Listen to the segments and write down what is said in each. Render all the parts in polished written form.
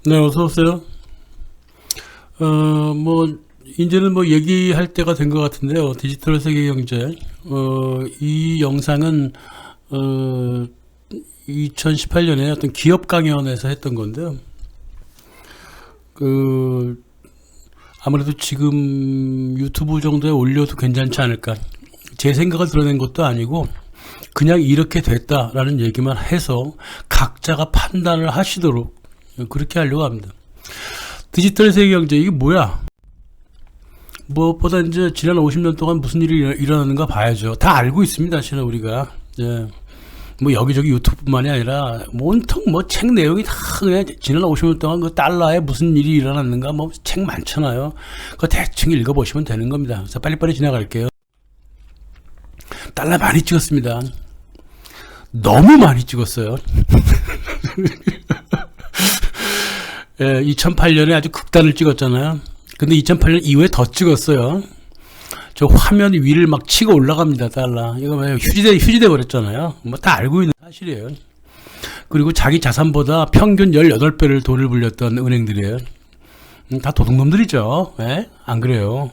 네, 어서 오세요. 이제는 얘기할 때가 된 것 같은데요. 디지털 세계 경제. 이 영상은, 어, 2018년에 어떤 기업 강연에서 했던 건데요. 그, 아무래도 지금 유튜브 정도에 올려도 괜찮지 않을까. 제 생각을 드러낸 것도 아니고, 그냥 이렇게 됐다라는 얘기만 해서 각자가 판단을 하시도록 그렇게 하려고 합니다. 디지털 세계 경제, 이게 뭐야? 무엇보다 이제 지난 50년 동안 무슨 일이 일어나는가 봐야죠. 다 알고 있습니다, 사실은 우리가. 예. 여기저기 유튜브뿐만이 아니라 온통 책 내용이 다 그냥 지난 50년 동안 그 달러에 무슨 일이 일어났는가 책 많잖아요. 그거 대충 읽어보시면 되는 겁니다. 그래서 빨리빨리 지나갈게요. 달러 많이 찍었습니다. 너무 많이 찍었어요. 예, 2008년에 아주 극단을 찍었잖아요. 근데 2008년 이후에 더 찍었어요. 저 화면 위를 막 치고 올라갑니다, 달러. 이거 휴지돼 버렸잖아요. 다 알고 있는 사실이에요. 그리고 자기 자산보다 평균 18배를 돈을 불렸던 은행들이에요. 다 도둑놈들이죠. 예? 안 그래요?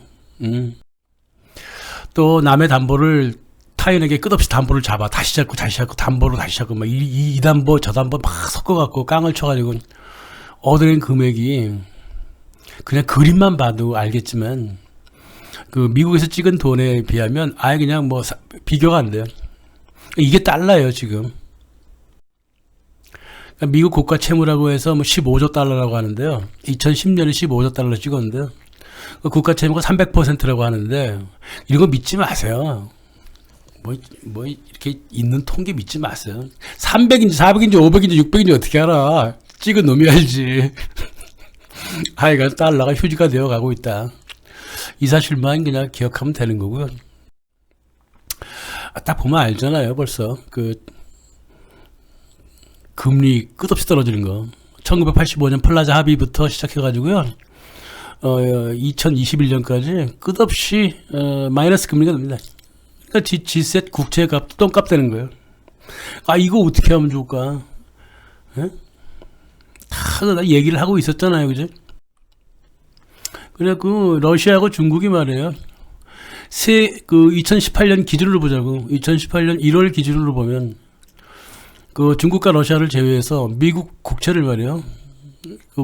또 남의 담보를 타인에게 끝없이 담보를 잡아 다시 잡고 담보로 다시 잡고 이 담보 저 담보 막 섞어갖고 깡을 쳐가지고 얻어낸 금액이 그냥 그림만 봐도 알겠지만 그 미국에서 찍은 돈에 비하면 아예 그냥 비교가 안 돼요. 이게 달러예요 지금. 그러니까 미국 국가 채무라고 해서 15조 달러라고 하는데요. 2010년에 15조 달러 찍었는데요. 그 국가 채무가 300%라고 하는데 이런 거 믿지 마세요. 이렇게 있는 통계 믿지 마세요. 300인지 400인지 500인지 600인지 어떻게 알아? 찍은 놈이 알지. 하여간 달러가 휴지가 되어 가고 있다. 이 사실만 그냥 기억하면 되는 거고요. 딱 보면 알잖아요, 벌써. 금리 끝없이 떨어지는 거. 1985년 플라자 합의부터 시작해가지고요. 2021년까지 끝없이, 마이너스 금리가 됩니다. 그러니까 G셋 국채값 똥값 되는 거예요. 이거 어떻게 하면 좋을까? 예? 다 얘기를 하고 있었잖아요, 그죠? 그래, 러시아하고 중국이 말이에요. 2018년 기준으로 보자고. 2018년 1월 기준으로 보면, 중국과 러시아를 제외해서 미국 국채를 말이에요.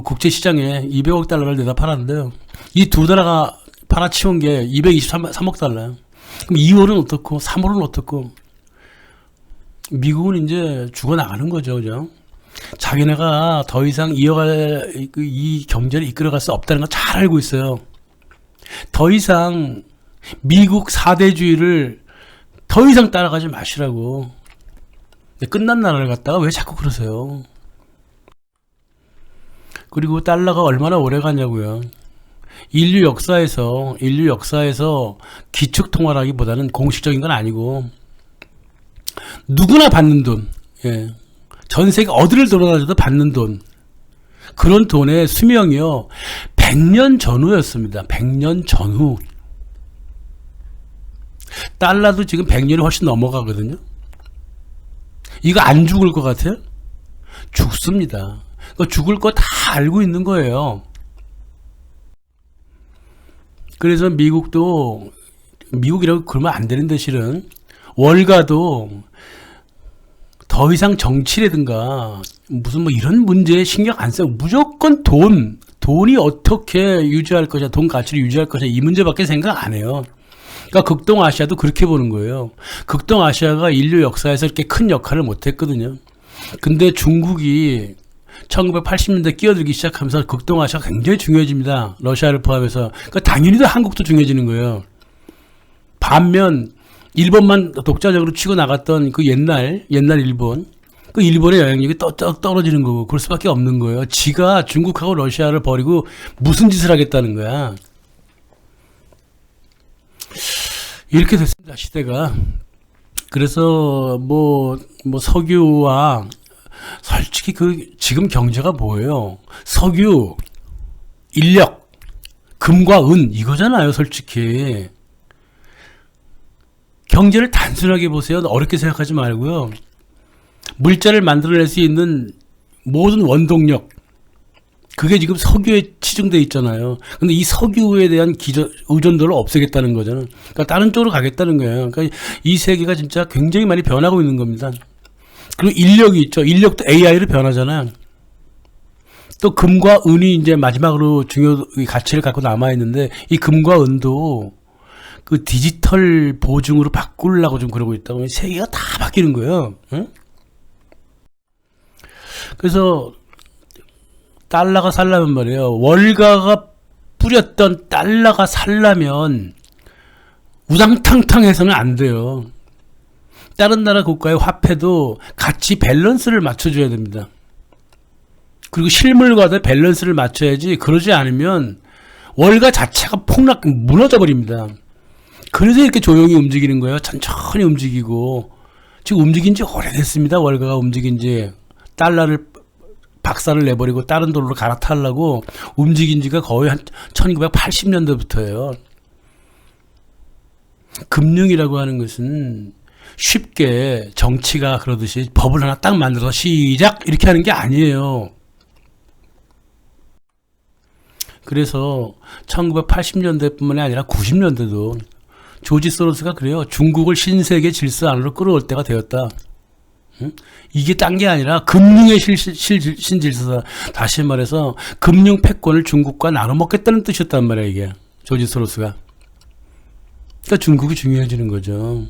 국제 시장에 200억 달러를 내다 팔았는데요. 이 두 나라가 팔아치운 게 223억 달러예요. 그럼 2월은 어떻고, 3월은 어떻고, 미국은 이제 죽어나가는 거죠, 그죠? 자기네가 더 이상 이어갈, 이 경제를 이끌어갈 수 없다는 걸 잘 알고 있어요. 더 이상 미국 4대주의를 더 이상 따라가지 마시라고. 끝난 나라를 갖다가 왜 자꾸 그러세요? 그리고 달러가 얼마나 오래 가냐고요. 인류 역사에서 기축통화라기보다는 공식적인 건 아니고 누구나 받는 돈, 예. 전 세계 어디를 돌아다녀도 받는 돈, 그런 돈의 수명이요 100년 전후였습니다. 100년 전후. 달러도 지금 100년이 훨씬 넘어가거든요. 이거 안 죽을 것 같아요? 죽습니다. 죽을 거 다 알고 있는 거예요. 그래서 미국이라고 그러면 안 되는데 실은 월가도 더 이상 정치라든가 무슨 이런 문제에 신경 안 써요. 무조건 돈이 어떻게 유지할 것이냐, 돈 가치를 유지할 것이냐, 이 문제밖에 생각 안 해요. 그러니까 극동아시아도 그렇게 보는 거예요. 극동아시아가 인류 역사에서 이렇게 큰 역할을 못 했거든요. 근데 중국이 1980년대 끼어들기 시작하면서 극동아시아가 굉장히 중요해집니다. 러시아를 포함해서. 그러니까 당연히 한국도 중요해지는 거예요. 반면 일본만 독자적으로 치고 나갔던 옛날 일본, 일본의 영향력이 떨어지는 거고, 그럴 수밖에 없는 거예요. 지가 중국하고 러시아를 버리고 무슨 짓을 하겠다는 거야. 이렇게 됐습니다, 시대가. 그래서 석유와 솔직히 지금 경제가 뭐예요? 석유, 인력, 금과 은 이거잖아요, 솔직히. 경제를 단순하게 보세요. 어렵게 생각하지 말고요. 물자를 만들어낼 수 있는 모든 원동력, 그게 지금 석유에 치중돼 있잖아요. 근데 이 석유에 대한 의존도를 없애겠다는 거잖아요. 그러니까 다른 쪽으로 가겠다는 거예요. 그러니까 이 세계가 진짜 굉장히 많이 변하고 있는 겁니다. 그리고 인력이 있죠. 인력도 AI로 변하잖아요. 또 금과 은이 이제 마지막으로 중요 가치를 갖고 남아 있는데, 이 금과 은도 그 디지털 보증으로 바꾸려고 좀 그러고 있다고. 세계가 다 바뀌는 거예요. 응? 그래서 달러가 살려면 말이에요. 월가가 뿌렸던 달러가 살려면 우당탕탕 해서는 안 돼요. 다른 나라 국가의 화폐도 같이 밸런스를 맞춰줘야 됩니다. 그리고 실물과도 밸런스를 맞춰야지, 그러지 않으면 월가 자체가 무너져 버립니다. 그래서 이렇게 조용히 움직이는 거예요. 천천히 움직이고. 지금 움직인 지 오래됐습니다. 월가가 움직인 지. 달러를 박살을 내버리고 다른 돈으로 갈아타려고 움직인 지가 거의 한 1980년대부터예요. 금융이라고 하는 것은 쉽게 정치가 그러듯이 법을 하나 딱 만들어서 시작 이렇게 하는 게 아니에요. 그래서 1980년대뿐만이 아니라 90년대도 조지 소로스가 그래요. 중국을 신세계 질서 안으로 끌어올 때가 되었다. 응? 이게 딴 게 아니라 금융의 신질서다. 다시 말해서 금융 패권을 중국과 나눠 먹겠다는 뜻이었단 말이야, 이게. 조지 소로스가. 그러니까 중국이 중요해지는 거죠.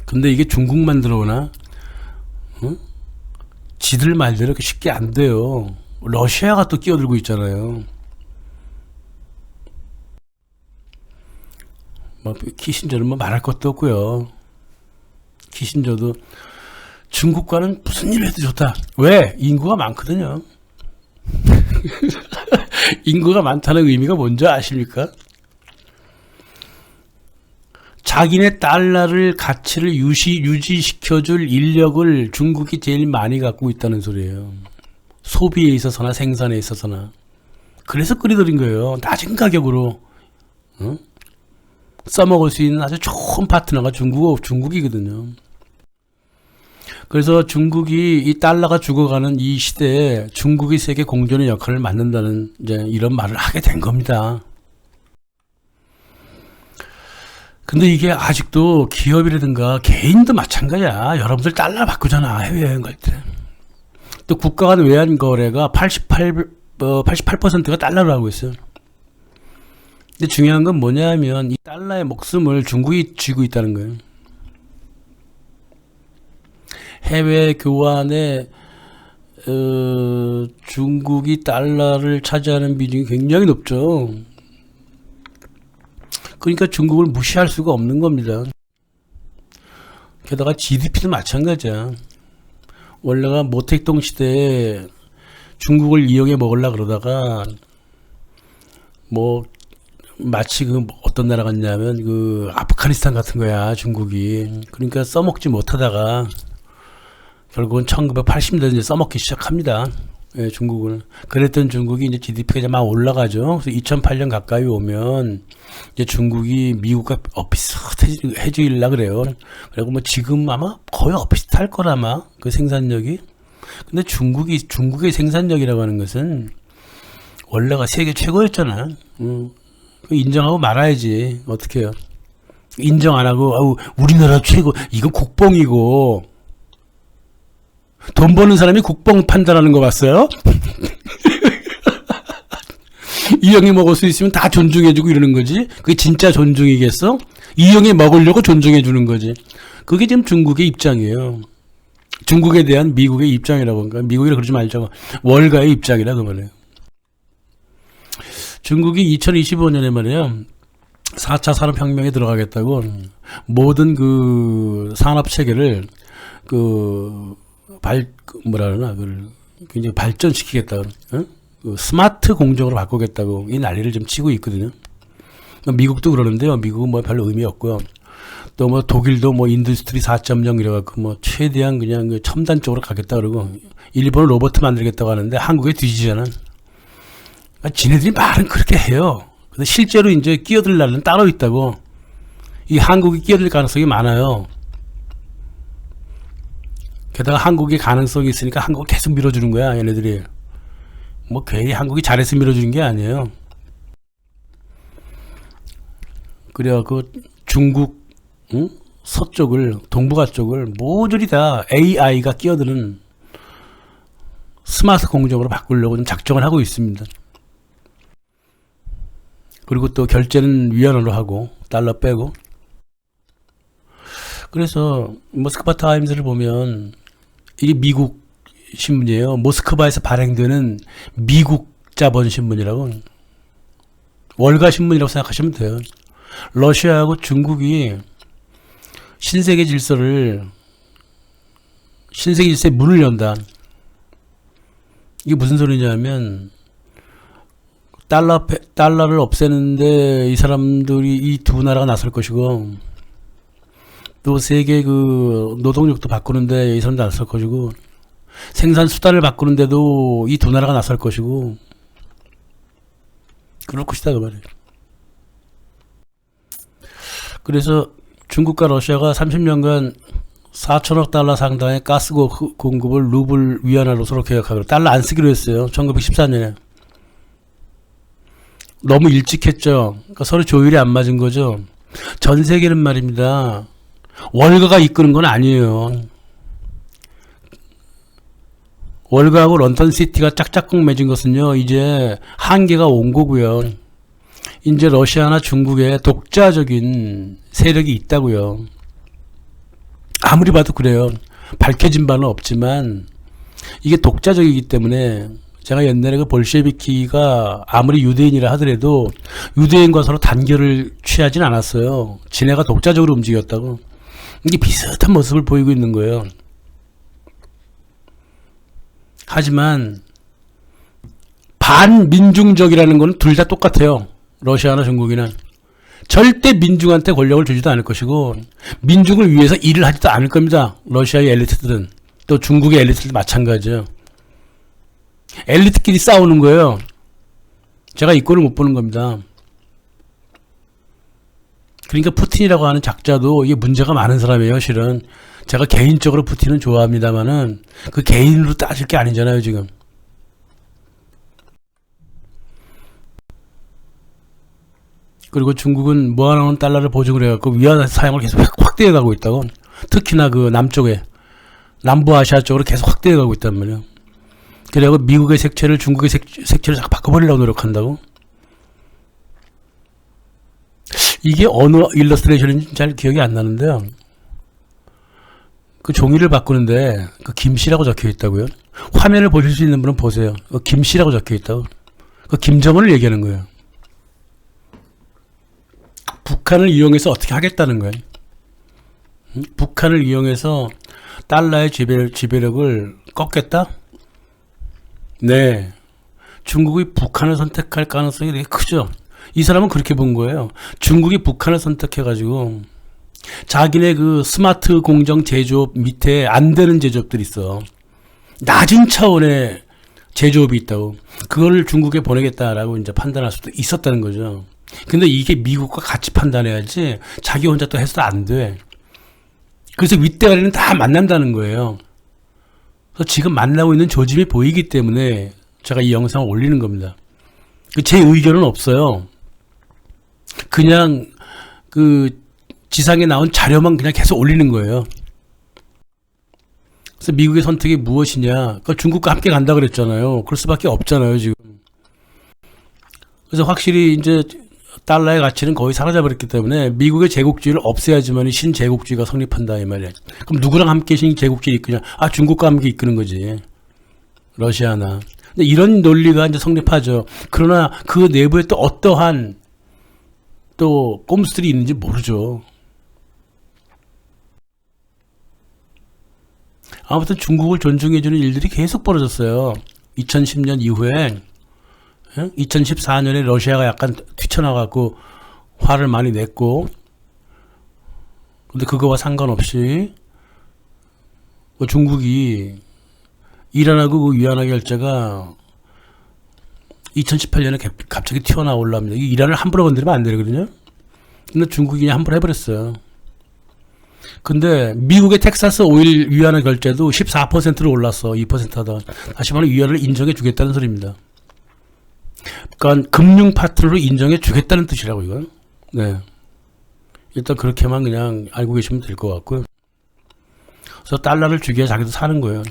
근데 이게 중국만 들어오나? 응? 지들 말대로 이렇게 쉽게 안 돼요. 러시아가 또 끼어들고 있잖아요. 키신저는 말할 것도 없고요. 키신저도 중국과는 무슨 일을 해도 좋다. 왜? 인구가 많거든요. 인구가 많다는 의미가 뭔지 아십니까? 자기네 달러를 가치를 유지시켜줄 인력을 중국이 제일 많이 갖고 있다는 소리예요. 소비에 있어서나 생산에 있어서나. 그래서 끌어들인 거예요. 낮은 가격으로. 어? 써먹을 수 있는 아주 좋은 파트너가 중국이거든요. 그래서 중국이 이 달러가 죽어가는 이 시대에 중국이 세계 공존의 역할을 맡는다는 이제 이런 말을 하게 된 겁니다. 근데 이게 아직도 기업이라든가 개인도 마찬가지야. 여러분들 달러 바꾸잖아. 해외여행 갈 때. 또 국가 간 외환 거래가 88%가 달러로 하고 있어요. 근데 중요한 건 뭐냐면 이 달러의 목숨을 중국이 쥐고 있다는 거예요. 해외 교환에 중국이 달러를 차지하는 비중이 굉장히 높죠. 그러니까 중국을 무시할 수가 없는 겁니다. 게다가 GDP도 마찬가지야. 원래가 모택동 시대에 중국을 이용해 먹으려고 그러다가 뭐 마치 그 어떤 나라 같냐면 그 아프가니스탄 같은 거야, 중국이. 그러니까 써먹지 못하다가 결국은 1980년대 이제 써먹기 시작합니다. 예, 중국을. 그랬던 중국이 이제 GDP가 이제 막 올라가죠. 그래서 2008년 가까이 오면 이제 중국이 미국과 비슷해지려 그래요. 그리고 뭐 지금 아마 거의 비슷할 거라마 그 생산력이. 근데 중국의 생산력이라고 하는 것은 원래가 세계 최고였잖아. 인정하고 말아야지. 어떡해요. 인정 안 하고 아우 우리나라 최고. 이거 국뽕이고. 돈 버는 사람이 국뽕 판단하는 거 봤어요? 이 형이 먹을 수 있으면 다 존중해주고 이러는 거지. 그게 진짜 존중이겠어? 이 형이 먹으려고 존중해주는 거지. 그게 지금 중국의 입장이에요. 중국에 대한 미국의 입장이라고 하니까. 미국이라 그러지 말자고. 월가의 입장이라 그 말이에요. 중국이 2025년에 말이에요. 4차 산업혁명에 들어가겠다고 모든 그 산업체계를 굉장히 발전시키겠다. 그 스마트 공정으로 바꾸겠다고 이 난리를 좀 치고 있거든요. 미국도 그러는데요. 미국은 뭐 별로 의미 없고요. 또 뭐 독일도 뭐 인더스트리 4.0 이래갖고 뭐 최대한 그냥 그 첨단 쪽으로 가겠다 그러고 일본은 로봇 만들겠다고 하는데 한국에 뒤지잖아. 지네들이 말은 그렇게 해요. 근데 실제로 이제 끼어들 날은 따로 있다고. 이 한국이 끼어들 가능성이 많아요. 게다가 한국의 가능성이 있으니까 한국을 계속 밀어주는 거야, 얘네들이. 뭐 괜히 한국이 잘해서 밀어주는 게 아니에요. 그래야 그 중국, 응? 서쪽을, 동북아 쪽을 모조리 다 AI가 끼어드는 스마트 공정으로 바꾸려고 좀 작정을 하고 있습니다. 그리고 또 결제는 위안화로 하고 달러 빼고. 그래서 모스크바 타임즈를 보면 이게 미국 신문이에요. 모스크바에서 발행되는 미국 자본 신문이라고, 월가 신문이라고 생각하시면 돼요. 러시아하고 중국이 신세계 질서에 문을 연다. 이게 무슨 소리냐면, 달러를 없애는데 이 사람들이, 이 두 나라가 나설 것이고, 또 세계 그 노동력도 바꾸는데 이 사람들 나설 것이고, 생산 수단을 바꾸는데도 이 두 나라가 나설 것이고, 그럴 것이다 그 말이에요. 그래서 중국과 러시아가 30년간 4천억 달러 상당의 가스 공급을 루블 위안화로 서로 계약하기로, 달러 안 쓰기로 했어요. 1914년에. 너무 일찍 했죠. 그러니까 서로 조율이 안 맞은 거죠. 전 세계는 말입니다, 월가가 이끄는 건 아니에요. 월가하고 런던 시티가 짝짝꿍 맺은 것은요, 이제 한계가 온 거고요. 이제 러시아나 중국에 독자적인 세력이 있다고요. 아무리 봐도 그래요. 밝혀진 바는 없지만 이게 독자적이기 때문에, 제가 옛날에 그 볼셰비키가 아무리 유대인이라 하더라도 유대인과 서로 단결을 취하진 않았어요. 지네가 독자적으로 움직였다고. 이게 비슷한 모습을 보이고 있는 거예요. 하지만 반민중적이라는 건 둘 다 똑같아요. 러시아나 중국이나 절대 민중한테 권력을 주지도 않을 것이고, 민중을 위해서 일을 하지도 않을 겁니다. 러시아의 엘리트들은. 또 중국의 엘리트들도 마찬가지예요. 엘리트끼리 싸우는 거예요. 제가 이 꼴을 못 보는 겁니다. 그러니까 푸틴이라고 하는 작자도 이게 문제가 많은 사람이에요. 실은 제가 개인적으로 푸틴은 좋아합니다만은 그 개인으로 따질 게 아니잖아요 지금. 그리고 중국은 모아놓은 달러를 보증을 해갖고 위안화 사용을 계속 확대해가고 있다고. 특히나 그 남쪽에, 남부아시아 쪽으로 계속 확대해가고 있단 말이에요. 그리고 미국의 색채를 중국의 색채를 자꾸 바꿔버리려고 노력한다고. 이게 어느 일러스트레이션인지 잘 기억이 안 나는데요. 그 종이를 바꾸는데 그 김씨라고 적혀 있다고요. 화면을 보실 수 있는 분은 보세요. 그 김씨라고 적혀 있다고. 그 김정은을 얘기하는 거예요. 북한을 이용해서 어떻게 하겠다는 거예요. 북한을 이용해서 달러의 지배력을 꺾겠다? 네. 중국이 북한을 선택할 가능성이 되게 크죠. 이 사람은 그렇게 본 거예요. 중국이 북한을 선택해가지고 자기네 그 스마트 공정 제조업 밑에 안 되는 제조업들이 있어. 낮은 차원의 제조업이 있다고. 그걸 중국에 보내겠다라고 이제 판단할 수도 있었다는 거죠. 근데 이게 미국과 같이 판단해야지 자기 혼자 또 해서도 안 돼. 그래서 윗대가리는 다 만난다는 거예요. 그래서 지금 만나고 있는 조짐이 보이기 때문에 제가 이 영상을 올리는 겁니다. 제 의견은 없어요. 그냥 그 지상에 나온 자료만 그냥 계속 올리는 거예요. 그래서 미국의 선택이 무엇이냐? 그 중국과 함께 간다 그랬잖아요. 그럴 수밖에 없잖아요, 지금. 그래서 확실히 이제 달러의 가치는 거의 사라져버렸기 때문에 미국의 제국주의를 없애야지만 신제국주의가 성립한다 이 말이야. 그럼 누구랑 함께 신제국주의를 이끄냐? 아, 중국과 함께 이끄는 거지. 러시아나. 근데 이런 논리가 이제 성립하죠. 그러나 그 내부에 또 어떠한 또 꼼수들이 있는지 모르죠. 아무튼 중국을 존중해주는 일들이 계속 벌어졌어요. 2010년 이후에. 2014년에 러시아가 약간 튀쳐나가고 화를 많이 냈고, 근데 그거와 상관없이 중국이 이란하고 그 위안화 결제가 2018년에 갑자기 튀어나올랍니다. 이란을 함부로 건드리면 안 되거든요. 근데 중국이 그냥 함부로 해버렸어요. 근데 미국의 텍사스 오일 위안화 결제도 14%로 올랐어. 2% 하다가 다시 말해 위안화를 인정해 주겠다는 소리입니다. 그러니까 금융 파트너로 인정해 주겠다는 뜻이라고 이건. 네. 일단 그렇게만 그냥 알고 계시면 될 것 같고요. 그래서 달러를 주기에 자기도 사는 거예요.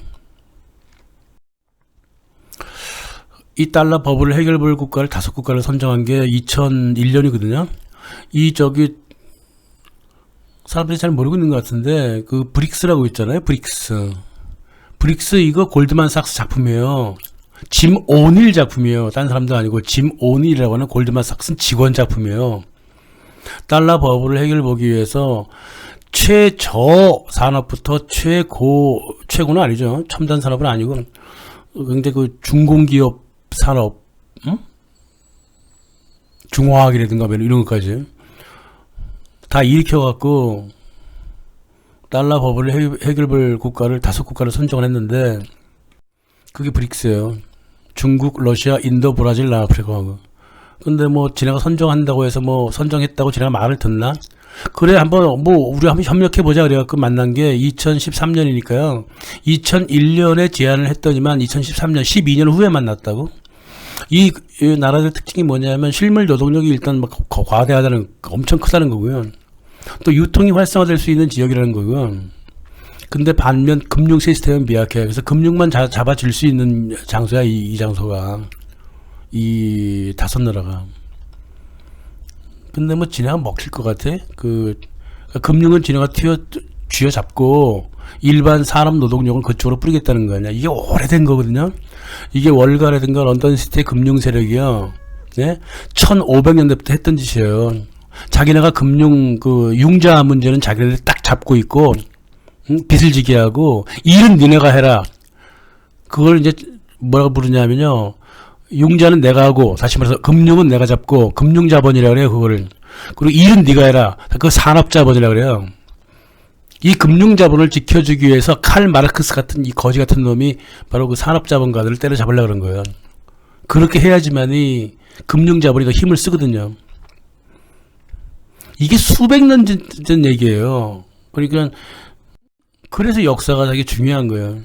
이 달러 버블 해결볼 국가를 5국가를 선정한 게 2001년이거든요. 사람들이 잘 모르고 있는 것 같은데, 그 브릭스라고 있잖아요. 브릭스 이거 골드만삭스 작품이에요. 짐 오닐 작품이에요. 딴 사람도 아니고 짐 오닐이라고 하는 골드만삭스 직원 작품이에요. 달러 버블을 해결보기 위해서 최저 산업부터 최고는 아니죠. 첨단 산업은 아니고, 근데 그 중공기업 산업, 중화학이라든가 이런 것까지 다 일으켜갖고 달러 버블을 해결볼 국가를 5국가를 선정을 했는데, 그게 브릭스예요. 중국, 러시아, 인도, 브라질, 남아프리카하고. 근데 뭐 지네가 선정한다고 해서 뭐 선정했다고 지네가 말을 듣나? 그래 한번 우리 한번 협력해 보자 그래갖고 만난 게 2013년이니까요. 2001년에 제안을 했더니만 2013년 12년 후에 만났다고. 이 나라들 특징이 뭐냐면 실물 노동력이 일단 막 과대하다는, 엄청 크다는 거고요. 또 유통이 활성화될 수 있는 지역이라는 거고요. 근데 반면 금융 시스템은 미약해. 그래서 금융만 잡아줄 수 있는 장소야, 이 장소가. 이 5나라가. 근데 뭐 지네가 먹힐 것 같아. 금융은 지네가 쥐어잡고 일반 산업 노동력을 그쪽으로 뿌리겠다는 거 아니야. 이게 오래된 거거든요. 이게 월가라든가 런던시티의 금융 세력이요. 네? 1500년대부터 했던 짓이에요. 자기네가 금융 융자 문제는 자기네들 딱 잡고 있고, 빚을 지게 하고, 일은 니네가 해라. 그걸 이제 뭐라고 부르냐면요. 융자는 내가 하고, 다시 말해서 금융은 내가 잡고, 금융자본이라 그래요, 그거를. 그리고 일은 네가 해라. 그 산업자본이라 그래요. 이 금융자본을 지켜주기 위해서 칼 마르크스 같은 이 거지 같은 놈이 바로 그 산업자본가들을 때려잡으려고 그런 거예요. 그렇게 해야지만이 금융자본이 더 힘을 쓰거든요. 이게 수백 년 전 얘기예요. 그러니까 그래서 역사가 되게 중요한 거예요.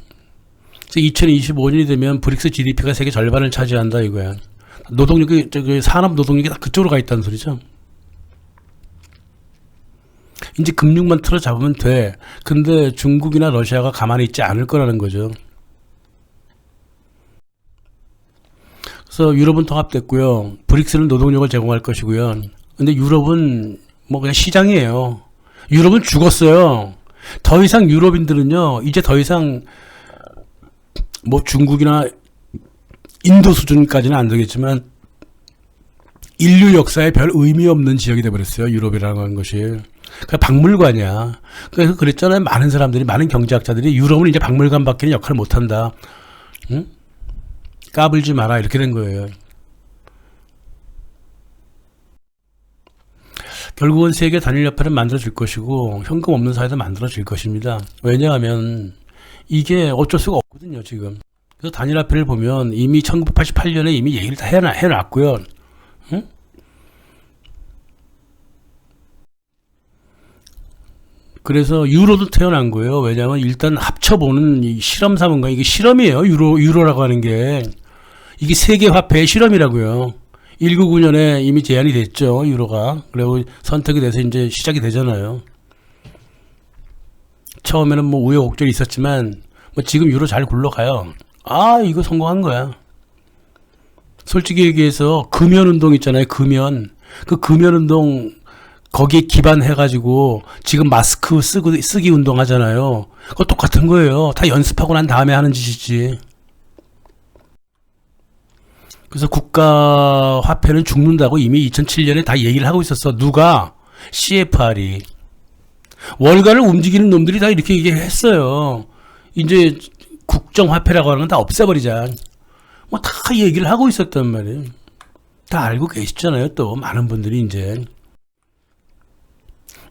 그래서 2025년이 되면 브릭스 GDP가 세계 절반을 차지한다 이거야. 노동력이 산업 노동력이 다 그쪽으로 가 있다는 소리죠. 이제 금융만 틀어 잡으면 돼. 근데 중국이나 러시아가 가만히 있지 않을 거라는 거죠. 그래서 유럽은 통합됐고요. 브릭스는 노동력을 제공할 것이고요. 근데 유럽은 뭐 그냥 시장이에요. 유럽은 죽었어요. 더 이상 유럽인들은요, 이제 더 이상 뭐 중국이나 인도 수준까지는 안 되겠지만 인류 역사에 별 의미 없는 지역이 돼버렸어요. 유럽이라는 것이. 그 박물관이야. 그래서 그랬잖아요. 많은 사람들이, 많은 경제학자들이 유럽은 이제 박물관밖에는 역할을 못한다. 응? 까불지 마라. 이렇게 된 거예요. 결국은 세계 단일협회를 만들어줄 것이고 현금 없는 사회도 만들어질 것입니다. 왜냐하면 이게 어쩔 수가 없거든요. 지금. 그래서 단일화폐를 보면 이미 1988년에 이미 얘기를 다 해놨고요. 응? 그래서 유로도 태어난 거예요. 왜냐하면 일단 합쳐보는 이 실험 삼은가, 이게 실험이에요. 유로라고 하는 게. 이게 세계화폐의 실험이라고요. 1999년에 이미 제안이 됐죠. 유로가. 그리고 선택이 돼서 이제 시작이 되잖아요. 처음에는 뭐 우여곡절이 있었지만 뭐 지금 유로 잘 굴러가요. 아, 이거 성공한 거야. 솔직히 얘기해서 금연운동 있잖아요. 그 금연운동 거기에 기반해가지고 지금 마스크 쓰기 운동 하잖아요. 그거 똑같은 거예요. 다 연습하고 난 다음에 하는 짓이지. 그래서 국가 화폐는 죽는다고 이미 2007년에 다 얘기를 하고 있었어. 누가? CFR이. 월가를 움직이는 놈들이 다 이렇게 얘기했어요. 이제 국정화폐라고 하는 건 다 없애버리자. 뭐 다 얘기를 하고 있었단 말이에요. 다 알고 계시잖아요. 또 많은 분들이 이제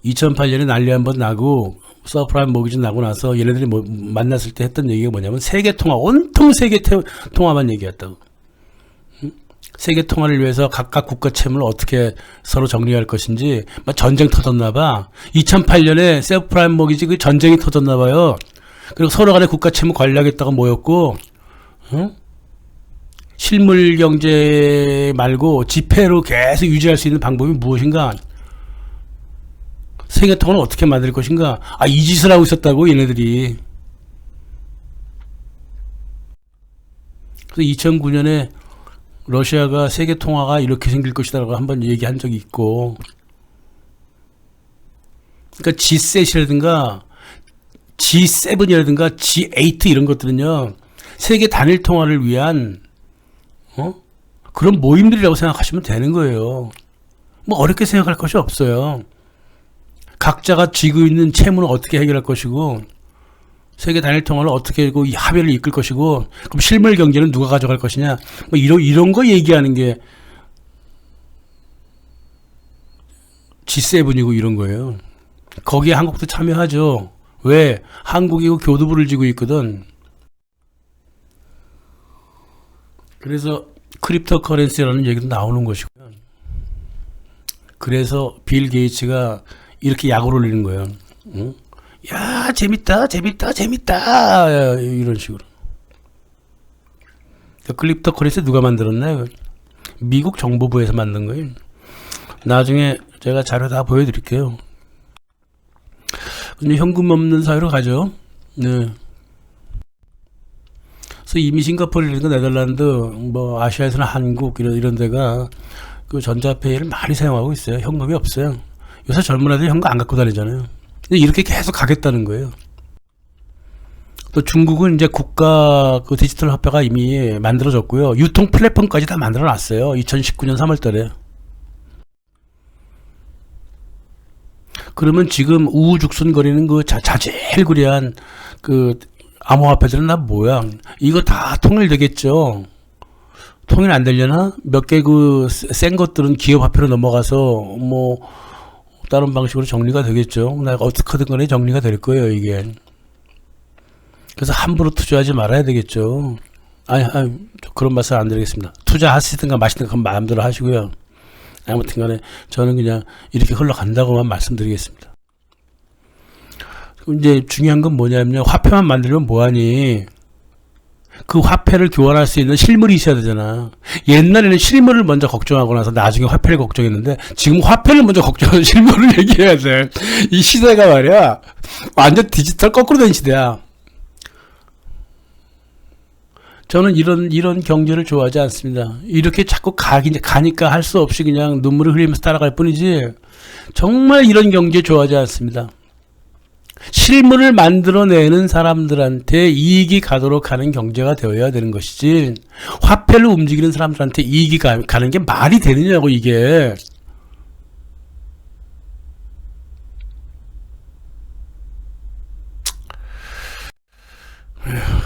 2008년에 난리 한번 나고 서프라임 모기지 나고 나서 얘네들이 만났을 때 했던 얘기가 뭐냐면 세계통화, 온통 세계통화만 얘기했다고. 세계 통화를 위해서 각각 국가 채무를 어떻게 서로 정리할 것인지 막 전쟁 터졌나 봐. 2008년에 서프라임 모기지 그 전쟁이 터졌나 봐요. 그리고 서로 간에 국가 채무 관리하겠다고 모였고, 응? 실물 경제 말고 지폐로 계속 유지할 수 있는 방법이 무엇인가? 세계통화를 어떻게 만들 것인가? 이 짓을 하고 있었다고, 얘네들이. 그래서 2009년에 러시아가 세계통화가 이렇게 생길 것이다라고 한번 얘기한 적이 있고, 그러니까 G7이라든가 G7이라든가 G8 이런 것들은요, 세계 단일 통화를 위한 그런 모임들이라고 생각하시면 되는 거예요. 뭐 어렵게 생각할 것이 없어요. 각자가 쥐고 있는 채무는 어떻게 해결할 것이고, 세계 단일 통화를 어떻게 이 합의를 이끌 것이고, 그럼 실물 경제는 누가 가져갈 것이냐, 뭐 이런 거 얘기하는 게 G7이고 이런 거예요. 거기에 한국도 참여하죠. 왜? 한국이 교두부를 쥐고 있거든. 그래서 크립토 커런시라는 얘기도 나오는 것이고요. 그래서 빌 게이츠가 이렇게 약을 올리는 거예요. 응? 야, 재밌다 이런 식으로. 크립토 커런시 누가 만들었나요? 미국 정보부에서 만든 거예요. 나중에 제가 자료 다 보여드릴게요. 근데 현금 없는 사회로 가죠. 네. 그래서 이미 싱가포르라든가 네덜란드, 뭐 아시아에서는 한국 이런 데가 그 전자페이를 많이 사용하고 있어요. 현금이 없어요. 요새 젊은 애들이 현금 안 갖고 다니잖아요. 근데 이렇게 계속 가겠다는 거예요. 또 중국은 이제 국가 그 디지털 화폐가 이미 만들어졌고요. 유통 플랫폼까지 다 만들어 놨어요. 2019년 3월 달에. 그러면 지금 우후죽순거리는 그 자질구레한 그 암호화폐들은 다 뭐야? 이거 다 통일되겠죠? 통일 안 되려나? 몇 개 그 센 것들은 기업화폐로 넘어가서 뭐 다른 방식으로 정리가 되겠죠. 어떻게든 간에 정리가 될 거예요, 이게. 그래서 함부로 투자하지 말아야 되겠죠. 그런 말씀 안 드리겠습니다. 투자하시든가 마시든가 그건 마음대로 하시고요. 아무튼 간에 저는 그냥 이렇게 흘러간다고만 말씀드리겠습니다. 이제 중요한 건 뭐냐면요. 화폐만 만들면 뭐하니? 그 화폐를 교환할 수 있는 실물이 있어야 되잖아. 옛날에는 실물을 먼저 걱정하고 나서 나중에 화폐를 걱정했는데, 지금 화폐를 먼저 걱정하고 실물을 얘기해야 돼. 이 시대가 말이야, 완전 디지털 거꾸로 된 시대야. 저는 이런 경제를 좋아하지 않습니다. 이렇게 자꾸 가니까 할 수 없이 그냥 눈물을 흘리면서 따라갈 뿐이지, 정말 이런 경제 좋아하지 않습니다. 실물을 만들어내는 사람들한테 이익이 가도록 하는 경제가 되어야 되는 것이지, 화폐를 움직이는 사람들한테 이익이 가는 게 말이 되느냐고, 이게.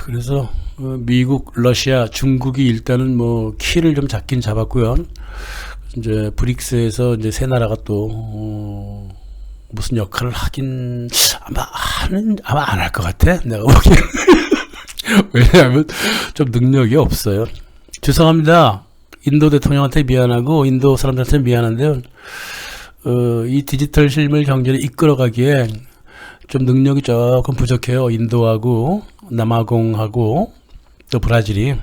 그래서 미국, 러시아, 중국이 일단은 뭐 키를 좀 잡긴 잡았고요. 이제 브릭스에서 이제 세 나라가 또 무슨 역할을 하긴 아마 안 할 것 같아. 내가 보기에는. 왜냐하면 좀 능력이 없어요. 죄송합니다. 인도 대통령한테 미안하고 인도 사람들한테 미안한데요. 이 디지털 실물 경제를 이끌어가기에 좀 능력이 조금 부족해요. 인도하고 남아공하고 또 브라질이.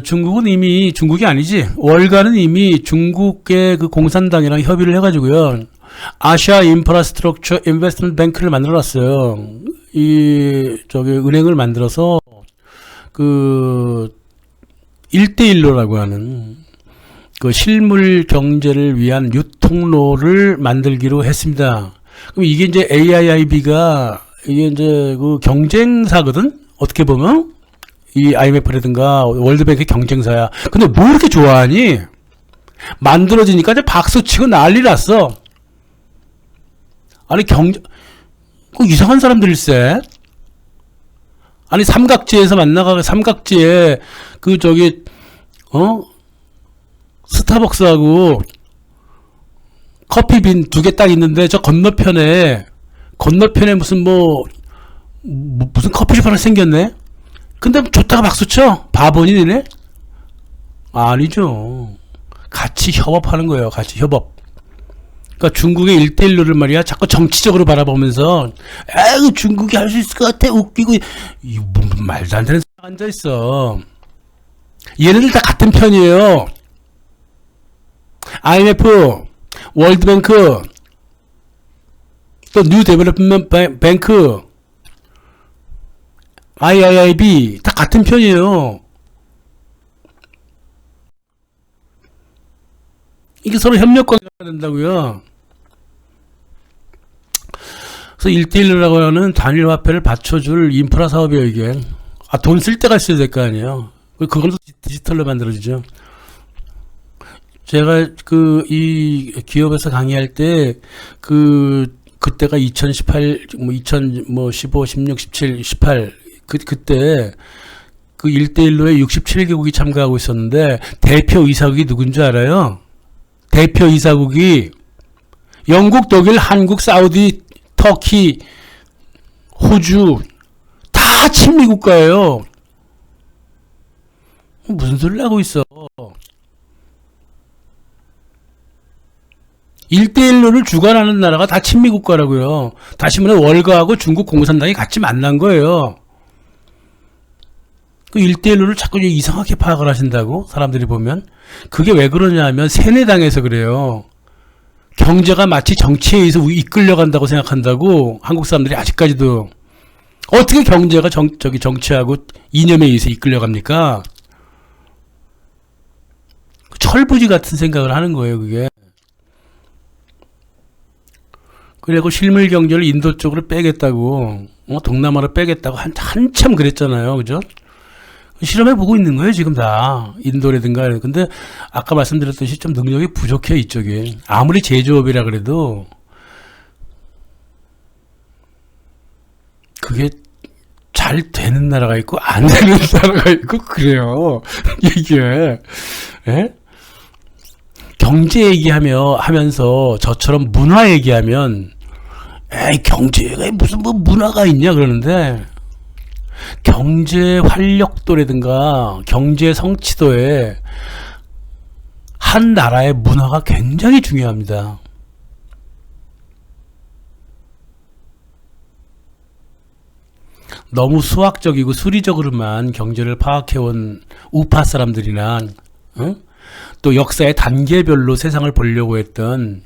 중국이 아니지. 월가는 이미 중국의 그 공산당이랑 협의를 해가지고요. 아시아 인프라스트럭처 인베스트먼트 뱅크를 만들어놨어요. 은행을 만들어서 그 1대1로라고 하는 그 실물 경제를 위한 유통로를 만들기로 했습니다. 그럼 이게 이제 AIIB가 이게 이제 그 경쟁사거든? 어떻게 보면? 이 IMF라든가 월드뱅크 경쟁사야. 근데 뭐 이렇게 좋아하니? 만들어지니까 이제 박수 치고 난리 났어. 아니, 그 이상한 사람들일세. 아니, 삼각지에서 삼각지에 스타벅스하고 커피빈 2개 딱 있는데 저 건너편에 무슨 무슨 커피숍 하나 생겼네? 근데 좋다가 박수쳐? 바보니 니네? 아니죠. 같이 협업하는 거예요. 같이 협업. 그러니까 중국의 1대1로를 말이야 자꾸 정치적으로 바라보면서 중국이 할 수 있을 것 같아 웃기고, 이거 말도 안 되는 앉아 있어. 얘네들 다 같은 편이에요. IMF, 월드뱅크, 또 뉴 데벨롭먼트 뱅크, IIIB 다 같은 편이에요. 이게 서로 협력 관계가 된다고요. 그래서 1대1로라고 하는 단일 화폐를 받쳐줄 인프라 사업이에요, 이게. 돈 쓸 때가 있어야 될 거 아니에요. 그걸로 디지털로 만들어지죠. 제가 이 기업에서 강의할 때 그때가 2018, 2015, 16, 17, 18 그때 그 1대1로에 67개국이 참가하고 있었는데 대표 이사국이 누군지 알아요? 대표 이사국이 영국, 독일, 한국, 사우디, 터키, 호주 다 친미 국가예요. 무슨 소리를 하고 있어. 1대1로를 주관하는 나라가 다 친미 국가라고요. 다시 말해 월가하고 중국 공산당이 같이 만난 거예요. 그 1대1로를 자꾸 이상하게 파악을 하신다고 사람들이 보면. 그게 왜 그러냐면 세뇌당해서 그래요. 경제가 마치 정치에 의해서 이끌려간다고 생각한다고 한국 사람들이 아직까지도. 어떻게 경제가 정치하고 이념에 의해서 이끌려갑니까? 철부지 같은 생각을 하는 거예요, 그게. 그리고 실물 경제를 인도 쪽으로 빼겠다고, 동남아로 빼겠다고 한참 그랬잖아요, 그죠? 실험해보고 있는 거예요, 지금 다. 인도라든가. 근데 아까 말씀드렸듯이 좀 능력이 부족해, 이쪽에. 아무리 제조업이라 그래도 그게 잘 되는 나라가 있고 안 되는 나라가 있고 그래요. 이게. 예? 경제 얘기하면서 저처럼 문화 얘기하면 에이 경제가 무슨 문화가 있냐 그러는데, 경제 활력도라든가 경제 성취도에 한 나라의 문화가 굉장히 중요합니다. 너무 수학적이고 수리적으로만 경제를 파악해온 우파 사람들이나 또 역사의 단계별로 세상을 보려고 했던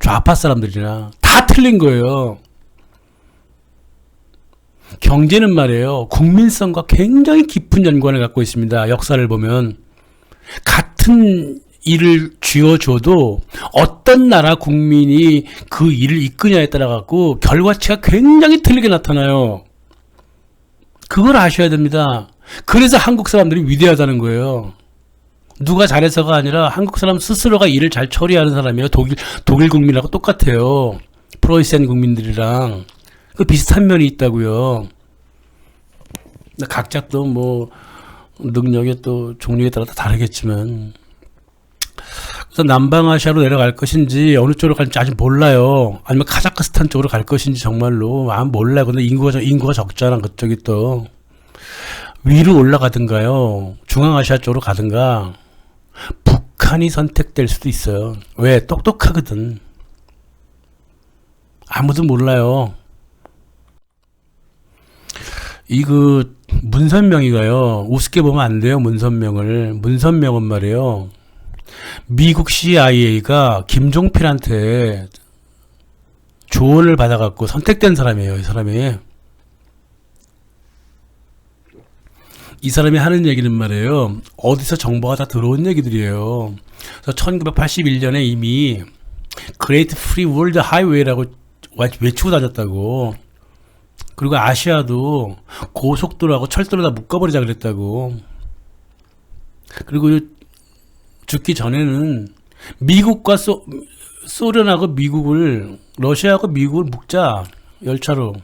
좌파 사람들이나 다 틀린 거예요. 경제는 말이에요, 국민성과 굉장히 깊은 연관을 갖고 있습니다. 역사를 보면 같은 일을 쥐어줘도 어떤 나라 국민이 그 일을 이끄냐에 따라 갖고 결과치가 굉장히 틀리게 나타나요. 그걸 아셔야 됩니다. 그래서 한국 사람들이 위대하다는 거예요. 누가 잘해서가 아니라 한국 사람 스스로가 일을 잘 처리하는 사람이에요. 독일 국민하고 똑같아요. 프로이센 국민들이랑 그 비슷한 면이 있다고요. 각자 또 뭐 능력의 또 종류에 따라 다 다르겠지만, 그래서 남방아시아로 내려갈 것인지 어느 쪽으로 갈지 아직 몰라요. 아니면 카자흐스탄 쪽으로 갈 것인지 정말로 몰라요. 근데 인구가 적잖아. 그쪽이 또 위로 올라가든가요, 중앙아시아 쪽으로 가든가. 북한이 선택될 수도 있어요. 왜? 똑똑하거든. 아무도 몰라요. 문선명이가요, 우습게 보면 안 돼요. 문선명은 말이에요, 미국 CIA가 김종필한테 조언을 받아갖고 선택된 사람이에요. 이 사람이 하는 얘기는 말이에요, 어디서 정보가 다 들어온 얘기들이에요. 그래서 1981년에 이미 그레이트 프리 월드 하이웨이라고 외치고 다녔다고. 그리고 아시아도 고속도로하고 철도로 다 묶어버리자 그랬다고. 그리고 죽기 전에는 미국과 소련하고 러시아하고 미국을 묶자, 열차로.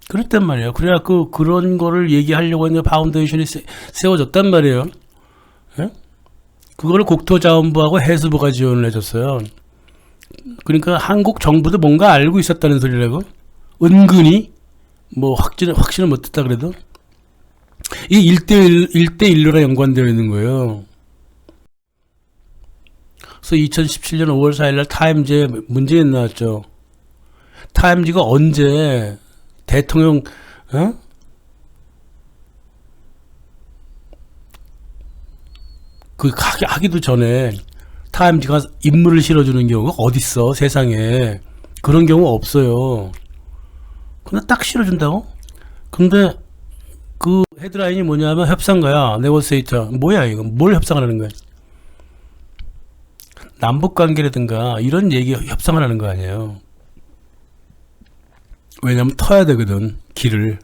그랬단 말이에요. 그래갖고 그런 거를 얘기하려고 했는데 파운데이션이 세워졌단 말이에요. 예? 그거를 국토자원부하고 해수부가 지원을 해줬어요. 그러니까 한국 정부도 뭔가 알고 있었다는 소리라고. 은근히 뭐 확신을 못했다 그래도 이 1대1로랑 연관되어 있는 거예요. 그래서 2017년 5월 4일날 타임즈에 문재인 나왔죠. 타임즈가 언제 대통령 어? 그 하기도 전에 타임지가 인물을 실어주는 경우가 어딨어 세상에. 그런 경우 없어요. 근데 딱 실어준다고? 근데 그 헤드라인이 뭐냐면 협상가야. 네고시에이터. 뭐야 이거? 뭘 협상을 하는 거야? 남북관계라든가 이런 얘기 협상을 하는 거 아니에요. 왜냐면 터야 되거든. 길을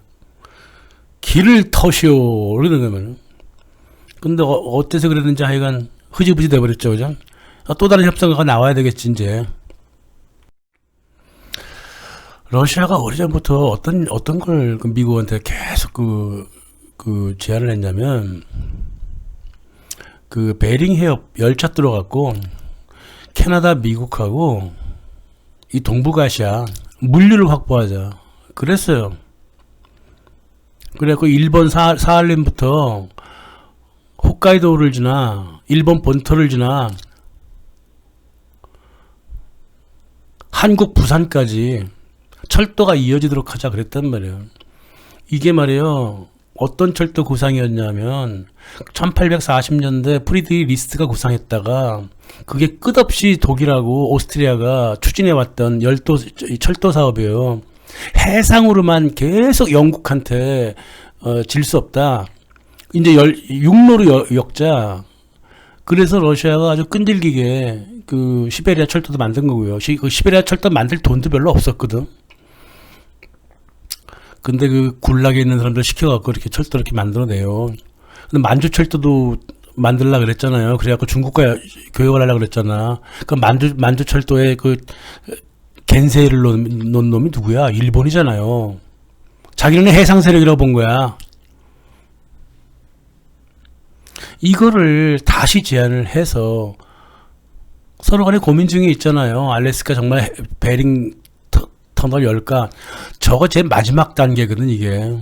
터시오 그러는 거면. 근데 어때서 그랬는지 하여간 흐지부지 돼버렸죠. 그죠? 또 다른 협상가가 나와야 되겠지 이제. 러시아가 오래전부터 어떤 걸 미국한테 계속 제안을 했냐면, 그 베링 해협 열차 들어갔고, 캐나다, 미국하고, 이 동북아시아, 물류를 확보하자. 그랬어요. 그래갖고 일본 사할린부터 홋카이도를 지나, 일본 본토를 지나, 한국 부산까지 철도가 이어지도록 하자 그랬단 말이에요. 이게 말이에요. 어떤 철도 구상이었냐면 1840년대 프리드리 리스트가 구상했다가 그게 끝없이 독일하고 오스트리아가 추진해왔던 철도 사업이에요. 해상으로만 계속 영국한테 질 수 없다. 이제 육로로 역자. 그래서 러시아가 아주 끈질기게 그 시베리아 철도도 만든 거고요. 그 시베리아 철도 만들 돈도 별로 없었거든. 근데 그 굴락에 있는 사람들 시켜갖고 이렇게 철도 이렇게 만들어내요. 근데 만주 철도도 만들려고 그랬잖아요. 그래갖고 중국과 교역을 하려고 그랬잖아. 그 만주 철도에 그 겐세이를 놓은 놈이 누구야? 일본이잖아요. 자기는 해상 세력이라고 본 거야. 이거를 다시 제안을 해서 서로 간에 고민 중에 있잖아요. 알래스카 정말 베링 터널 열까? 저거 제 마지막 단계거든 이게.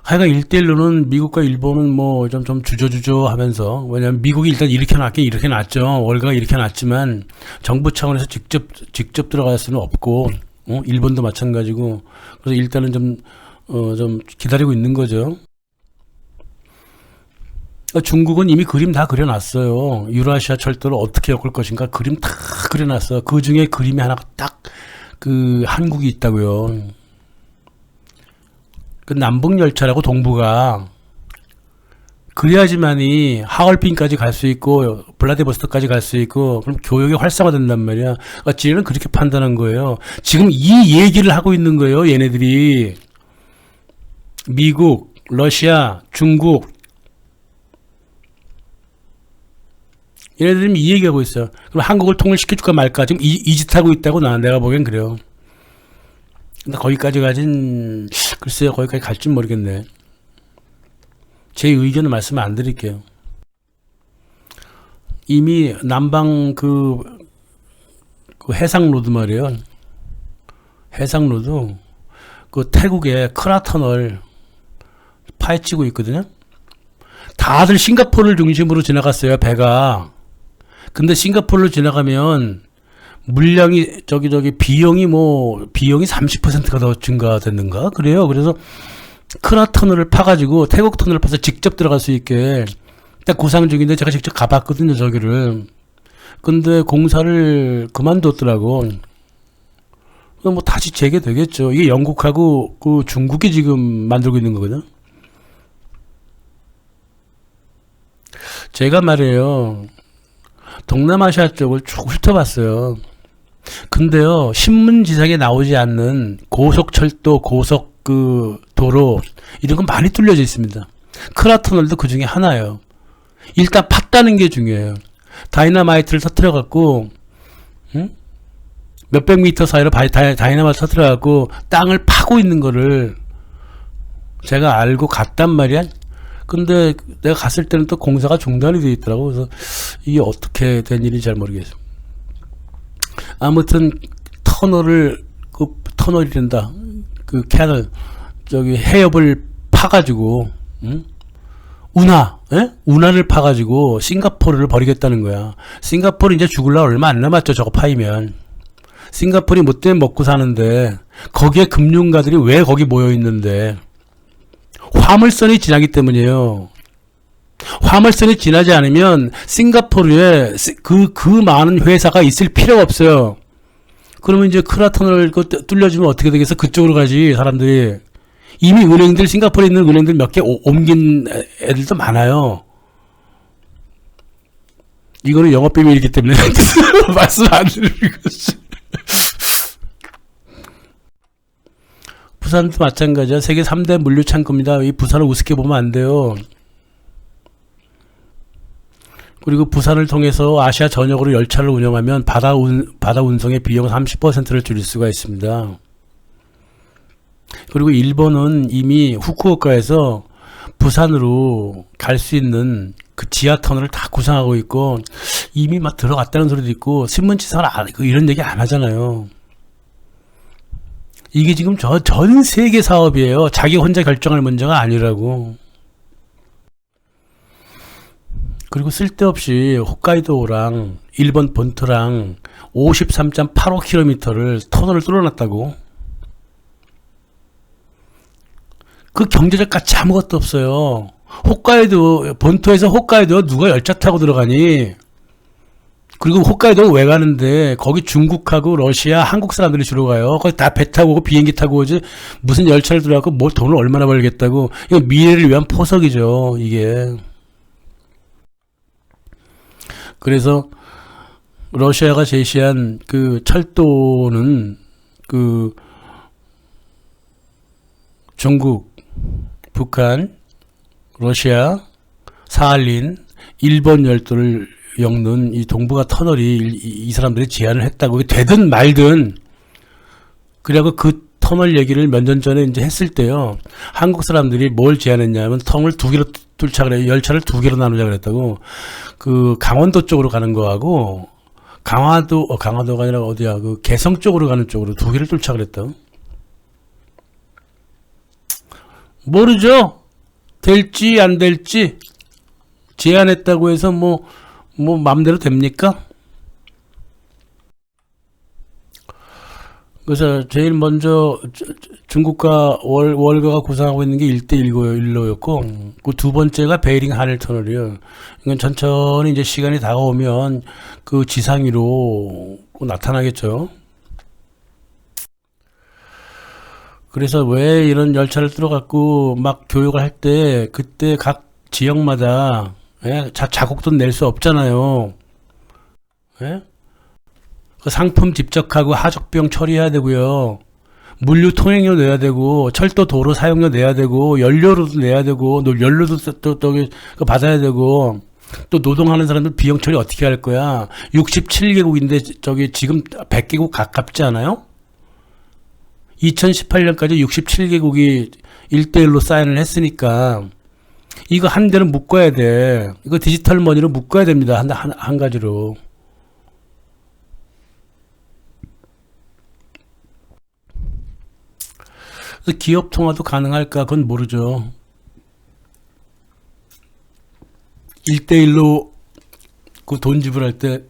하여간 1대1로는 미국과 일본은 뭐 좀 주저주저 하면서, 왜냐면 미국이 일단 이렇게 놨죠. 월가가 이렇게 놨지만 정부 차원에서 직접 들어갈 수는 없고, 일본도 마찬가지고. 그래서 일단은 좀 기다리고 있는 거죠. 중국은 이미 그림 다 그려놨어요. 유라시아 철도를 어떻게 엮을 것인가 그림 다 그려놨어. 그 중에 그림이 하나가 딱 그 한국이 있다고요. 그 남북열차라고 동부가. 그래야지만이 하얼빈까지 갈 수 있고 블라디보스토크까지 갈 수 있고, 그럼 교역이 활성화된단 말이야. 그러니까 지네는 그렇게 판단한 거예요. 지금 이 얘기를 하고 있는 거예요. 얘네들이. 미국, 러시아, 중국. 얘네들이 이 얘기하고 있어요. 그럼 한국을 통일시켜줄까 말까? 지금 이 짓 하고 있다고 내가 보기엔 그래요. 근데 거기까지 글쎄요, 거기까지 갈지 모르겠네. 제 의견은 말씀 안 드릴게요. 이미 남방 그 해상로드 말이에요. 해상로드, 그 태국의 크라터널 파헤치고 있거든요. 다들 싱가포르를 중심으로 지나갔어요, 배가. 근데 싱가포르를 지나가면 물량이 비용이 30%가 더 증가됐는가 그래요. 그래서 크라 터널을 파가지고 태국 터널을 파서 직접 들어갈 수 있게 딱 구상 중인데, 제가 직접 가봤거든요 저기를. 근데 공사를 그만뒀더라고. 뭐 다시 재개되겠죠. 이게 영국하고 그 중국이 지금 만들고 있는 거거든. 제가 말이에요, 동남아시아 쪽을 쭉 훑어봤어요. 근데요, 신문지상에 나오지 않는 고속철도, 도로, 이런 건 많이 뚫려져 있습니다. 크라터널도 그 중에 하나예요. 일단 팠다는 게 중요해요. 다이너마이트를 터뜨려갖고, 몇백 미터 사이로 다이너마이트 터뜨려갖고, 땅을 파고 있는 거를 제가 알고 갔단 말이야. 근데 내가 갔을 때는 또 공사가 중단이 되어 있더라고. 그래서 이게 어떻게 된 일인지 잘 모르겠어. 아무튼 터널이란다. 그 캐널, 해협을 파가지고, 운하를 파가지고 싱가포르를 버리겠다는 거야. 싱가포르 이제 죽을라 얼마 안 남았죠. 저거 파이면. 싱가포르이 뭐 때문에 먹고 사는데 거기에 금융가들이 왜 거기 모여 있는데 화물선이 지나기 때문이에요. 화물선이 지나지 않으면 싱가포르에 그 많은 회사가 있을 필요가 없어요. 그러면 이제 크라터널 뚫려주면 어떻게 되겠어? 그쪽으로 가지 사람들이. 이미 은행들 싱가포르에 있는 은행들 몇 개 옮긴 애들도 많아요. 이거는 영업 비밀이기 때문에 말씀 안 드리고. 부산도 마찬가지야. 세계 3대 물류 창구입니다. 이 부산을 우습게 보면 안 돼요. 그리고 부산을 통해서 아시아 전역으로 열차를 운영하면 바다 운송의 비용 30%를 줄일 수가 있습니다. 그리고 일본은 이미 후쿠오카에서 부산으로 갈 수 있는 그 지하 터널을 다 구상하고 있고 이미 막 들어갔다는 소리도 있고 신문지사는 이런 얘기 안 하잖아요. 이게 지금 전 세계 사업이에요. 자기 혼자 결정할 문제가 아니라고. 그리고 쓸데없이 홋카이도랑 일본 본토랑 53.85km를 터널을 뚫어놨다고. 그 경제적 가치 아무것도 없어요. 홋카이도 본토에서 홋카이도 누가 열차 타고 들어가니? 그리고 홋카이도는 왜 가는데 거기 중국하고 러시아, 한국 사람들이 주로 가요. 거기 다 배 타고 오고 비행기 타고 오지 무슨 열차를 들어가고 뭐 돈을 얼마나 벌겠다고. 이거 미래를 위한 포석이죠 이게. 그래서 러시아가 제시한 그 철도는 그 중국, 북한, 러시아, 사할린, 일본 열도를 엮는 이 동북아 터널이 이 사람들이 제안을 했다고. 되든 말든. 그리고 그 터널 얘기를 몇 년 전에 이제 했을 때요. 한국 사람들이 뭘 제안했냐면 터널 두 개로 뚫자 그래. 열차를 두 개로 나누자 그랬다고. 그 강원도 쪽으로 가는 거하고 강화도가 아니라 어디야? 그 개성 쪽으로 가는 쪽으로 두 개를 뚫자 그랬다. 모르죠. 될지 안 될지. 제안했다고 해서 뭐 맘대로 됩니까? 그래서 제일 먼저 중국과 월가가 구상하고 있는 게 1대1로였고 그 두 번째가 베이링 하늘 터널이요. 이건 천천히 이제 시간이 다가오면 그 지상 위로 나타나겠죠. 그래서 왜 이런 열차를 뚫어갖고 막 교육을 할 때 그때 각 지역마다 자국도 낼 수 없잖아요. 예? 그 상품 집적하고 하적비용 처리해야 되고요. 물류 통행료 내야 되고 철도 도로 사용료 내야 되고 연료로도 내야 되고 연료도 또 받아야 되고 또 노동하는 사람들 비용 처리 어떻게 할 거야? 67개국인데 저기 지금 100개국 가깝지 않아요? 2018년까지 67개국이 1대1로 사인을 했으니까 이거 한 대는 묶어야 돼. 이거 디지털 머니로 묶어야 됩니다. 한 가지로. 그래서 기업 통화도 가능할까? 그건 모르죠. 1대1로 그 돈 지불할 때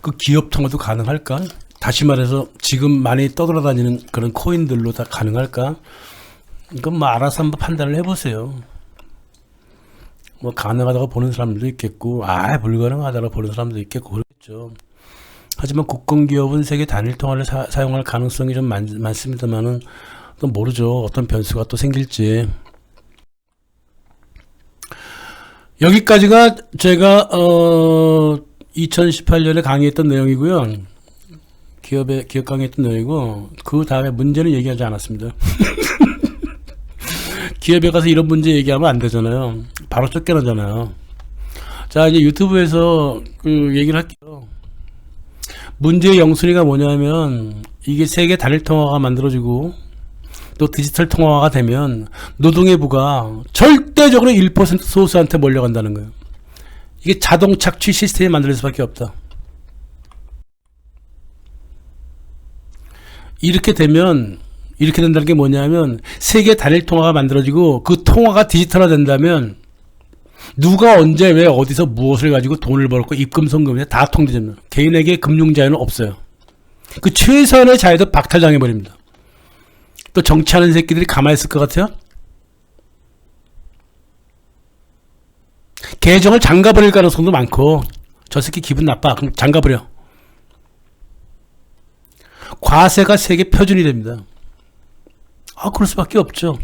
그 기업 통화도 가능할까? 다시 말해서 지금 많이 떠돌아다니는 그런 코인들로 다 가능할까? 이건 뭐 알아서 한번 판단을 해보세요. 뭐 가능하다고 보는 사람들도 있겠고 불가능하다고 보는 사람도 있겠고 그렇겠죠. 하지만 국공기업은 세계 단일 통화를 사용할 가능성이 좀 많습니다만은 또 모르죠. 어떤 변수가 또 생길지. 여기까지가 제가 2018년에 강의했던 내용이고요. 기업 강의했던 내용이고 그 다음에 문제는 얘기하지 않았습니다. 기업에 가서 이런 문제 얘기하면 안 되잖아요. 바로 쫓겨나잖아요. 자, 이제 유튜브에서 그 얘기를 할게요. 문제의 영순위가 뭐냐면 이게 세계 단일 통화가 만들어지고 또 디지털 통화가 되면 노동의 부가 절대적으로 1% 소수한테 몰려간다는 거예요. 이게 자동 착취 시스템이 만들 수밖에 없다. 이렇게 된다는 게 뭐냐면 세계 단일 통화가 만들어지고 그 통화가 디지털화 된다면 누가 언제 왜 어디서 무엇을 가지고 돈을 벌었고 입금 송금에 다 통제됩니다. 개인에게 금융 자유는 없어요. 그 최소한의 자유도 박탈당해버립니다. 또 정치하는 새끼들이 가만히 있을 것 같아요? 계정을 잠가버릴 가능성도 많고, 저 새끼 기분 나빠. 그럼 잠가버려. 과세가 세계 표준이 됩니다. 그럴 수밖에 없죠.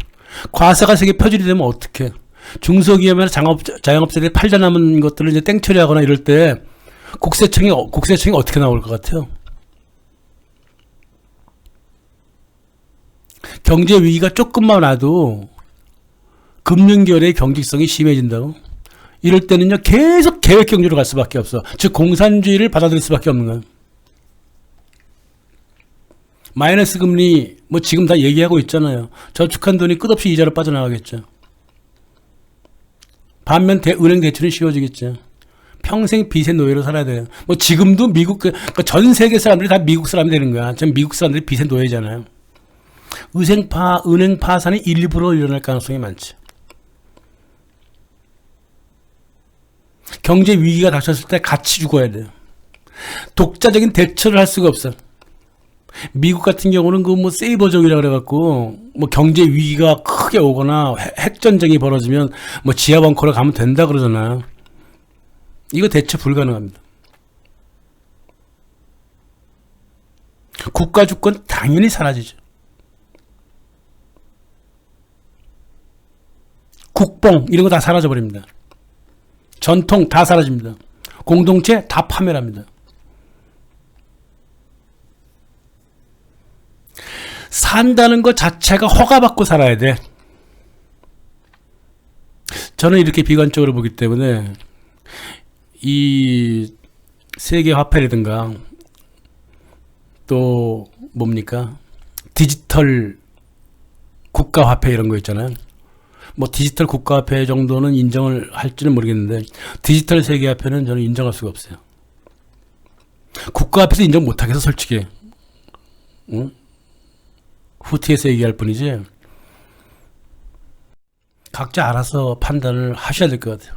과세가 세계 표준이 되면 어떡해. 중소기업이나 자영업자들이 팔다 남은 것들을 이제 땡처리하거나 이럴 때 국세청이 어떻게 나올 것 같아요? 경제 위기가 조금만 와도 금융결의 경직성이 심해진다고. 이럴 때는요 계속 계획 경제로 갈 수밖에 없어. 즉 공산주의를 받아들일 수밖에 없는 거예요. 마이너스 금리 뭐 지금 다 얘기하고 있잖아요. 저축한 돈이 끝없이 이자로 빠져나가겠죠. 반면 은행 대출은 쉬워지겠죠. 평생 빚의 노예로 살아야 돼요. 뭐 지금도 미국 전 세계 사람들이 다 미국 사람이 되는 거야. 전 미국 사람들이 빚의 노예잖아요. 은행 파산이 일부러 일어날 가능성이 많지. 경제 위기가 닥쳤을 때 같이 죽어야 돼요. 독자적인 대처를 할 수가 없어. 미국 같은 경우는 그 뭐 세이버족이라 그래갖고 뭐 경제 위기가 크게 오거나 핵전쟁이 벌어지면 뭐 지하 벙커로 가면 된다 그러잖아요. 이거 대처 불가능합니다. 국가 주권 당연히 사라지죠. 국뽕 이런 거 다 사라져 버립니다. 전통 다 사라집니다. 공동체 다 파멸합니다. 산다는 것 자체가 허가받고 살아야 돼. 저는 이렇게 비관적으로 보기 때문에 이 세계 화폐라든가 또 뭡니까? 디지털 국가 화폐 이런 거 있잖아요. 뭐 디지털 국가 화폐 정도는 인정을 할지는 모르겠는데 디지털 세계 화폐는 저는 인정할 수가 없어요. 국가 화폐도 인정 못 하겠어 솔직히. 응? 후티에서 얘기할 뿐이지 각자 알아서 판단을 하셔야 될 것 같아요.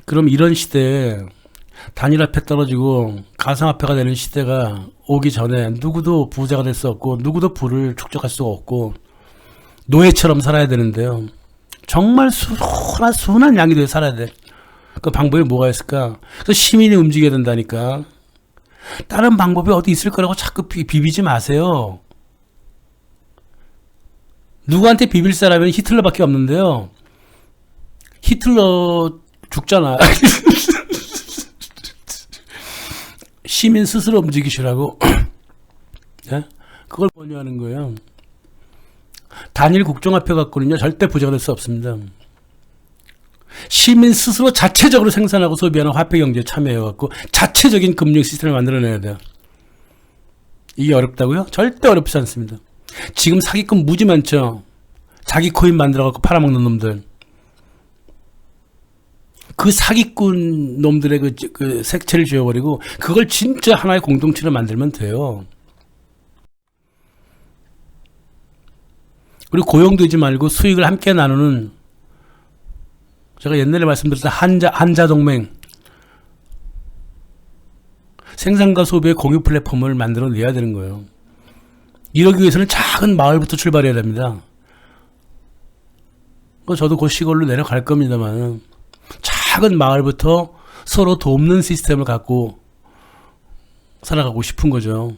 그럼 이런 시대에 단일화폐 떨어지고 가상화폐가 되는 시대가 오기 전에 누구도 부자가 될 수 없고 누구도 부를 축적할 수가 없고 노예처럼 살아야 되는데요. 정말 순한 양이 되어 살아야 돼. 그 방법이 뭐가 있을까? 그래서 시민이 움직여야 된다니까. 다른 방법이 어디 있을 거라고 자꾸 비비지 마세요. 누구한테 비빌 사람은 히틀러밖에 없는데요. 히틀러 죽잖아. 시민 스스로 움직이시라고. 네? 그걸 권유하는 거예요. 단일 국정화폐 갖고는요 절대 부자가 될 수 없습니다. 시민 스스로 자체적으로 생산하고 소비하는 화폐 경제에 참여해갖고 자체적인 금융 시스템을 만들어내야 돼요. 이게 어렵다고요? 절대 어렵지 않습니다. 지금 사기꾼 무지 많죠. 자기 코인 만들어갖고 팔아먹는 놈들. 그 사기꾼 놈들의 그 색채를 지워버리고 그걸 진짜 하나의 공동체로 만들면 돼요. 그리고 고용되지 말고 수익을 함께 나누는, 제가 옛날에 말씀드렸던 한자동맹, 생산과 소비의 공유 플랫폼을 만들어내야 되는 거예요. 이러기 위해서는 작은 마을부터 출발해야 됩니다. 저도 그 시골로 내려갈 겁니다만 작은 마을부터 서로 돕는 시스템을 갖고 살아가고 싶은 거죠.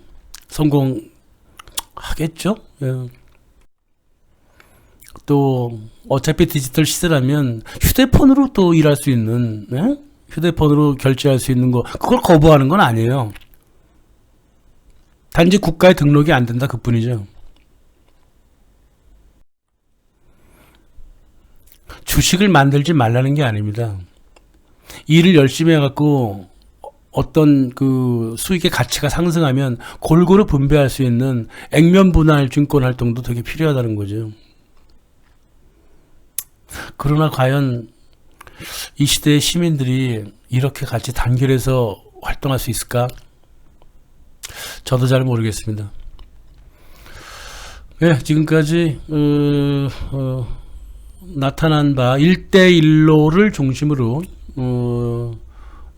성공하겠죠? 예. 또 어차피 디지털 시대라면 휴대폰으로 또 일할 수 있는, 예? 휴대폰으로 결제할 수 있는 거, 그걸 거부하는 건 아니에요. 단지 국가에 등록이 안 된다 그뿐이죠. 주식을 만들지 말라는 게 아닙니다. 일을 열심히 해갖고 어떤 그 수익의 가치가 상승하면 골고루 분배할 수 있는 액면 분할 증권 활동도 되게 필요하다는 거죠. 그러나 과연 이 시대의 시민들이 이렇게 같이 단결해서 활동할 수 있을까? 저도 잘 모르겠습니다. 네, 지금까지 나타난 바 1대1로를 중심으로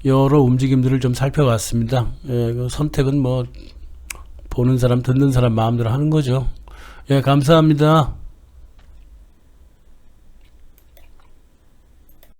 여러 움직임들을 좀 살펴봤습니다. 예, 그 선택은 뭐 보는 사람 듣는 사람 마음대로 하는 거죠. 예, 감사합니다.